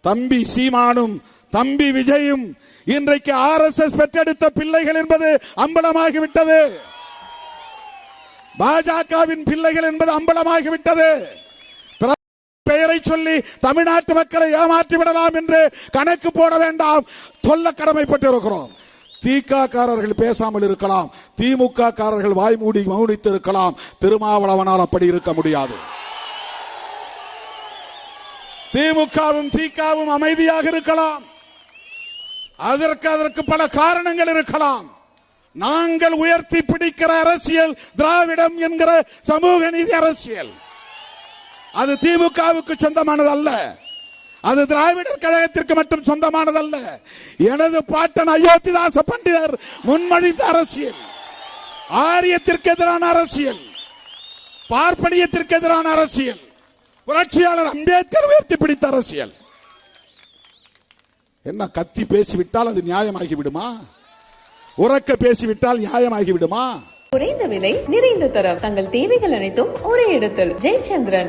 தம்பி சீமானும் தம்பி விஜயும் இன்றைக்கு RSS பெற்றெடுத்த பிள்ளைகள் என்பது அம்பலமாகிவிட்டது. பாஜகவின் பிள்ளைகள் என்பது அம்பலமாகிவிட்டது. பெயரை சொல்லி தமிழ்நாட்டு மக்களை ஏமாற்றி விடலாம் என்று கணக்கு போட வேண்டாம். சொல்ல கடமைப்பட்டிருக்கிறோம். திகாரர்கள் பேசாமல் இருக்கலாம், திமுக காரர்கள் வாய்மூடி மௌனித்து இருக்கலாம். திருமாவளவனால் அப்படி இருக்க முடியாது. திமுகவும் திகாவும் அமைதியாக இருக்கலாம். அதற்கு பல காரணங்கள் இருக்கலாம். நாங்கள் உயர்த்தி பிடிக்கிற அரசியல் திராவிடம் என்கிற சமூக நீதி அரசியல். அது திமுகவுக்கு சொந்தமானது அல்ல, அது திராவிடர் கழகத்திற்கு மட்டும் சொந்தமானதல்ல. எனது பாட்டன் அயோத்திதாச பண்டிதர் முன்மொழிந்த அரசியல், ஆரியத்திற்கு எதிரான அரசியல், பார்ப்பனியத்திற்கு எதிரான அரசியல், புரட்சியாளர் அம்பேத்கர் உயர்த்தி பிடித்த அரசியல். என்ன கத்தி பேசிவிட்டால் அது நியாயமாகி விடுமா? உறக்க பேசிவிட்டால் நியாயமாகி விடுமா? குறைந்த விலை, நிறைந்த தரம், தங்கள் தேவைகள் அனைத்தும் ஒரே இடத்தில். ஜெயச்சந்திரன்.